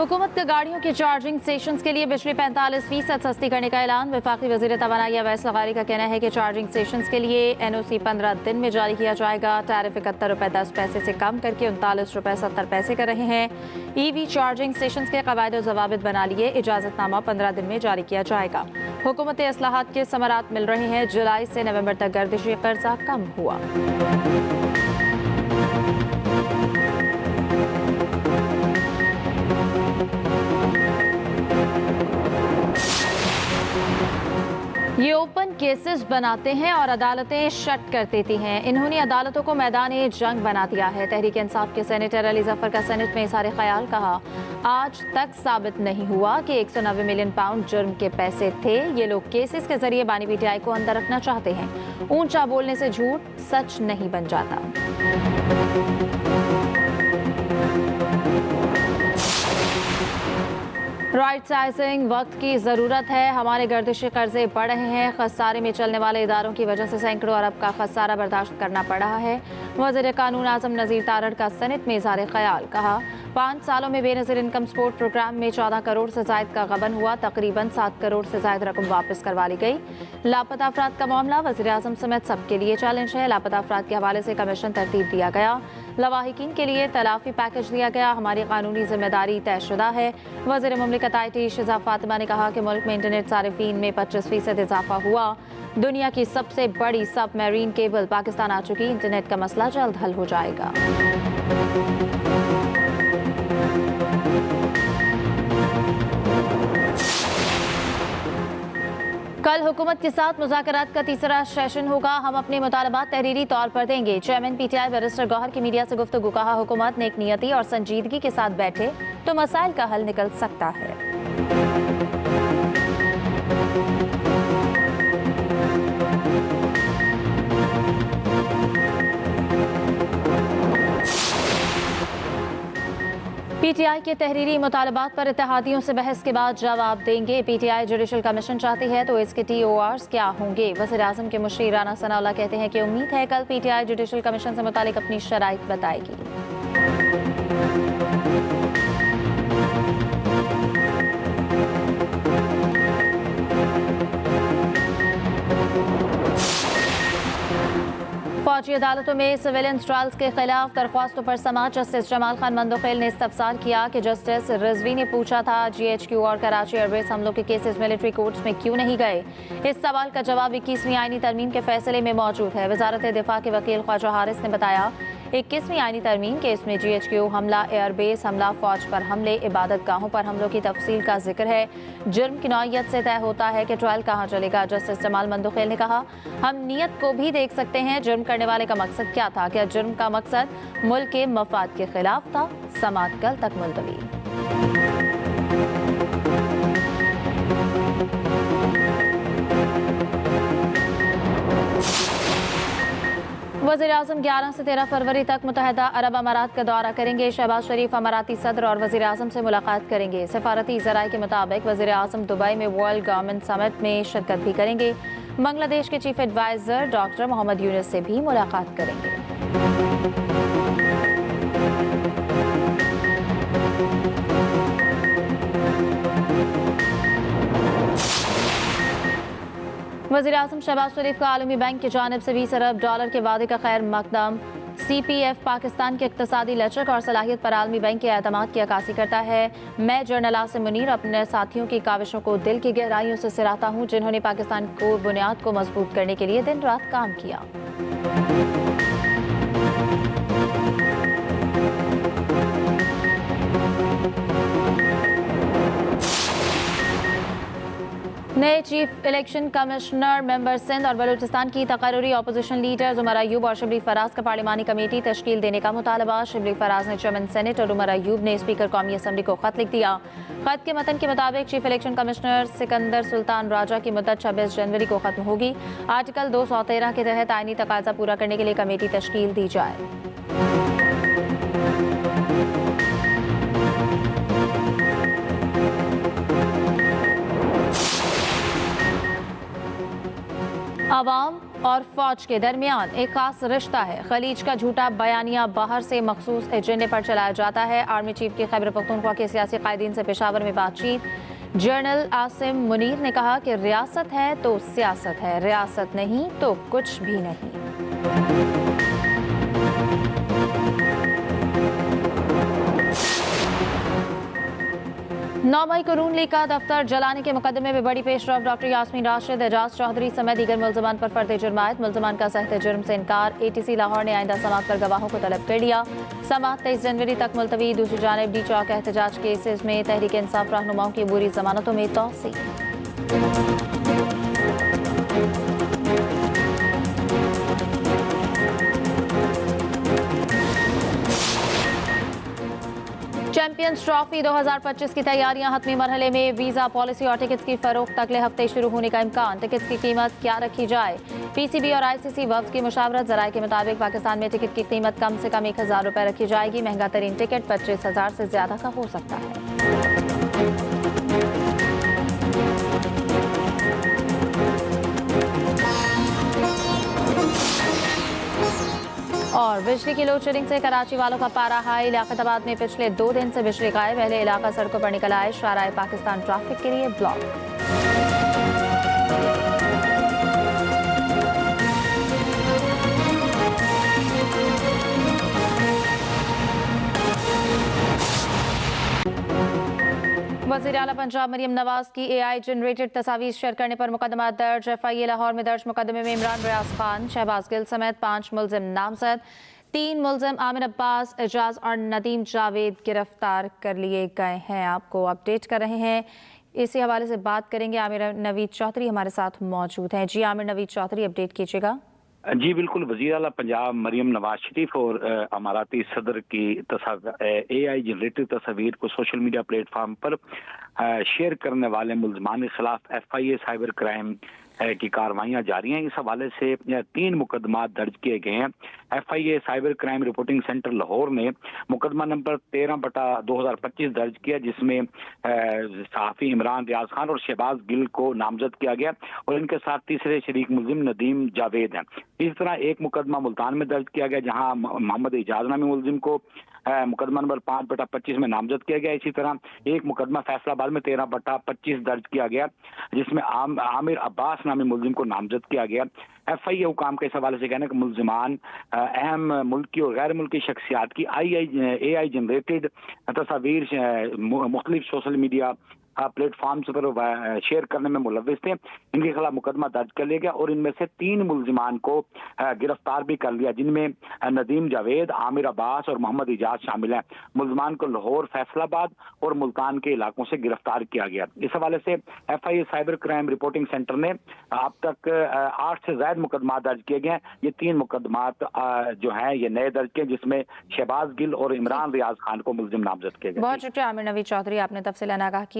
हुकूमत का गाड़ियों के चार्जिंग स्टेशन के लिए बिजली 45% सस्ती करने का ऐलान। वफाकी वज़ीर तवानाई अवैस लगारी का कहना है कि चार्जिंग स्टेशन के लिए NOC 15 दिन में जारी किया जाएगा। टैरिफ 71 रुपये 10 पैसे से कम करके 39 रुपये 70 पैसे कर रहे हैं। EV चार्जिंग स्टेशन के कवायद और ज़वाबित बना लिए इजाज़तनामा 15 दिन में जारी किया जाएगा। हुकूमती इस्लाहात के समरात मिल रहे हैं। जुलाई से नवंबर तक गर्दिशी कर्जा कम हुआ। ये ओपन केसेस बनाते हैं और अदालतें शट कर देती हैं। इन्होंने अदालतों को मैदान जंग बना दिया है। तहरीक इंसाफ के सेनेटर अली जफर का सेनेट में इज़हार ख्याल कहा, आज तक साबित नहीं हुआ कि 190 मिलियन पाउंड जुर्म के पैसे थे। ये लोग केसेस के जरिए बानी PTI को अंदर रखना चाहते हैं। ऊंचा बोलने से झूठ सच नहीं बन जाता। राइट साइजिंग वक्त की ज़रूरत है। हमारे गर्दिशी कर्जे बढ़ रहे हैं। खसारे में चलने वाले इदारों की वजह से सैकड़ों अरब का खसारा बर्दाश्त करना पड़ रहा है। वज़ीर कानून आज़म नज़ीर तारड़ का सेनेट में इज़हार ख्याल कहा, 5 सालों में बेनज़ीर इनकम सपोर्ट प्रोग्राम में 14 करोड़ से ज़ायद का गबन हुआ। तकरीबन 7 करोड़ से ज़ायद रकम वापस करवा ली गई। लापता अफराद का मामला वज़ीर आज़म समेत सबके लिए चैलेंज है। लापता अफराद के हवाले से कमीशन तरतीब दिया गया। लवाहिकीन के लिए तलाफी पैकेज दिया गया। हमारी कानूनी जिम्मेदारी तयशुदा है। वज़ीर मुमलिकत IT शिजा फातिमा ने कहा कि मुल्क में इंटरनेट सारिफीन में 25% इजाफा हुआ। दुनिया की सबसे बड़ी सब मैरीन केबल पाकिस्तान आ चुकी। इंटरनेट का मसला जल्द हल हो जाएगा। कल हुकूमत के साथ मुज़ाकरात का तीसरा सेशन होगा। हम अपने मुतालबात तहरीरी तौर पर देंगे। चेयरमैन PTI बैरिस्टर गौहर की मीडिया से गुफ्तगू। कहा, हुकूमत नेक नियती और संजीदगी के साथ बैठे तो मसाइल का हल निकल सकता है। PTI के तहरीरी मुतालबात पर इत्तेहादियों से बहस के बाद जवाब देंगे। PTI जुडिशल कमीशन चाहती है तो इसके TORs क्या होंगे? वज़ीर आज़म के मुशीर राना सनाउल्लाह कहते हैं कि उम्मीद है कल PTI जुडिशल कमीशन से मुतालिक अपनी शराइत बताएगी। फौजी अदालतों में सिविलियंस ट्रायल्स के खिलाफ दरख्वास्तों पर समाअत। जस्टिस जमाल खान मंदोखेल ने इस्तफसार किया कि जस्टिस रिजवी ने पूछा था GHQ और कराची एयरबेस हमलों के केसेस मिलिट्री कोर्ट्स में क्यों नहीं गए। इस सवाल का जवाब 21वीं आईनी तरमीम के फैसले में मौजूद है। वजारत दिफा के वकील ख्वाजा हारिस ने बताया, 21वीं आईनी तरमीम के इसमें GHQ हमला, एयरबेस हमला, फौज पर हमले, इबादत गाहों पर हमलों की तफसील का जिक्र है। जुर्म की नौयत से तय होता है कि ट्रायल कहाँ चलेगा। जस्टिस जमाल मंदोखेल ने कहा, हम नीयत को भी देख सकते हैं। जुर्म करने वाले का मकसद क्या था? क्या जुर्म का मकसद मुल्क के मफाद के खिलाफ था? समाअत कल तक मुलतवी। वज़ीर आज़म 11 से 13 फरवरी तक मुत्तहिदा अरब अमारात का दौरा करेंगे। शहबाज शरीफ अमाराती सदर और वज़ीर आज़म से मुलाकात करेंगे। सफारती ज़राए के मुताबिक वज़ीर आज़म दुबई में वर्ल्ड गवर्नमेंट समिट में शिरकत भी करेंगे। बांग्लादेश के chief adviser doctor Mohammad Yunus से भी मुलाकात करेंगे। वज़ीर आज़म शहबाज शरीफ का आलमी बैंक की जानिब से 20 अरब डॉलर के वादे का खैर मकदम। CPF पाकिस्तान के इक़्तिसादी लचक और सलाहियत पर आलमी बैंक के एतमाद की अक्कासी करता है। मैं जनरल आसिम मुनीर अपने साथियों की काविशों को दिल की गहराइयों से सराहता हूँ, जिन्होंने पाकिस्तान को बुनियाद को मजबूत करने के लिए दिन रात काम किया। नए chief election commissioner member Sindh और बलूचिस्तान की तकर्रुरी अपोजिशन लीडर उमर अयूब और शिबली फराज का पार्लिमानी कमेटी तश्कील देने का मुतालबा। शिबली फराज ने चेयरमैन सेनेट और उमर अयूब ने स्पीकर कौमी असम्बली को खत लिख दिया। खत के मतन के मुताबिक chief election commissioner Sikandar Sultan Raja की मुद्दत 26 जनवरी को खत्म होगी। आर्टिकल 213 के तहत आईनी तकाजा पूरा करने के लिए कमेटी तश्कील दी जाए। आवाम और फौज के दरमियान एक खास रिश्ता है। खलीज का झूठा बयानिया बाहर से मखसूस एजेंडे पर चलाया जाता है। आर्मी चीफ की खैबर पख्तूनख्वा के सियासी कायदीन से पेशावर में बातचीत। जनरल आसिम मुनीर ने कहा कि रियासत है तो सियासत है, रियासत नहीं तो कुछ भी नहीं। 9 मई को नून लीग का दफ्तर जलाने के मुकदमे में बड़ी पेशरफ। डॉक्टर यास्मीन राशिद, एजाज चौधरी समेत दीगर मुल्जमान पर फर्द जुर्मायत। मुल्जमान का सहते जुर्म से इनकार। ATC लाहौर ने आइंदा समाअत पर गवाहों को तलब कर लिया। समाअत 23 जनवरी तक मुलतवी। दूसरी जानिब डी चौक एहतजाज केसेज में तहरीक इंसाफ रहनुमाओं की अबूरी जमानतों में तोसी। चैंपियंस ट्रॉफी 2025 की तैयारियां हतमी मरहले में। वीजा पॉलिसी और टिकट्स की फरोख्त अगले हफ्ते शुरू होने का इम्कान। टिकट्स की कीमत क्या रखी जाए? PCB और ICC वफ्द की मुशावरत। जराये के मुताबिक पाकिस्तान में टिकट की कीमत कम से कम 1000 रुपए रखी जाएगी। महंगा तरीन टिकट 25,000 से ज्यादा का हो सकता है। और बिजली की लोड शेडिंग से कराची वालों का पारा हाई। लियाकताबाद में पिछले 2 दिन से बिजली गायब। अहले इलाका सड़कों पर निकल आए। शाराए पाकिस्तान ट्रैफिक के लिए ब्लॉक। वज़ीर आला पंजाब मरियम नवाज की AI जनरेटेड तस्वीर शेयर करने पर मुकदमा दर्ज। FIA लाहौर में दर्ज मुकदमे में इमरान रियाज खान, शहबाज गिल समेत 5 मुलजिम नामजद। 3 मुलजिम आमिर अब्बास, एजाज और नदीम जावेद गिरफ्तार कर लिए गए हैं। आपको अपडेट कर रहे हैं, इसी हवाले से बात करेंगे। आमिर नवीद चौधरी हमारे साथ मौजूद हैं। जी आमिर नवीद चौधरी, अपडेट कीजिएगा। जी बिल्कुल, वज़ीर आला पंजाब मरियम नवाज शरीफ और अमाराती सदर की AI जनरेटेड तस्वीर को सोशल मीडिया प्लेटफॉर्म पर शेयर करने वाले मुल्ज़मान के खिलाफ FIA साइबर क्राइम की कार्रवाइयाँ जारी हैं। इस हवाले से 3 मुकदमा दर्ज किए गए हैं। FIA cyber crime reporting centre Lahore ने मुकदमा नंबर 13/2025 दर्ज किया, जिसमें सहाफ़ी इमरान रियाज खान और शहबाज गिल को नामजद किया गया और इनके साथ तीसरे शरीक मुलजिम नदीम जावेद हैं। इस तरह एक मुकदमा मुल्तान में दर्ज किया गया, जहां मोहम्मद एजाज नामी मुलजिम को मुकदमा नंबर 5/25 में नामजद किया गया। इसी तरह एक मुकदमा फैसलाबाद में 13/25 दर्ज किया गया, जिसमें आमिर अब्बास नामी मुलजिम को नामजद किया गया। FIA हुकाम के इस हवाले से कहना कि मुलजिमान अहम मुल्की और गैर मुल्की शख्सियात की AI जनरेटेड तस्वीर मुख्तलिफ सोशल मीडिया प्लेटफॉर्म्स पर शेयर करने में मुलविस थे। इनके खिलाफ मुकदमा दर्ज कर लिया गया और इनमें से 3 मुलजिमान को गिरफ्तार भी कर लिया, जिनमें नदीम जावेद, आमिर अब्बास और मोहम्मद एजाज शामिल हैं। मुलजिमान को लाहौर, फैसलाबाद और मुल्तान के इलाकों से गिरफ्तार किया गया। इस हवाले से FIA cyber crime reporting centre ने अब तक 8 से ज्यादा मुकदमा दर्ज किए गए हैं। ये 3 मुकदमात जो हैं ये नए दर्ज किए, जिसमें शहबाज गिल और इमरान रियाज खान को मुलजिम नामजद किए गए। बहुत शुक्रिया आमिर नवीद चौधरी, आपने तफसील आगाह किया।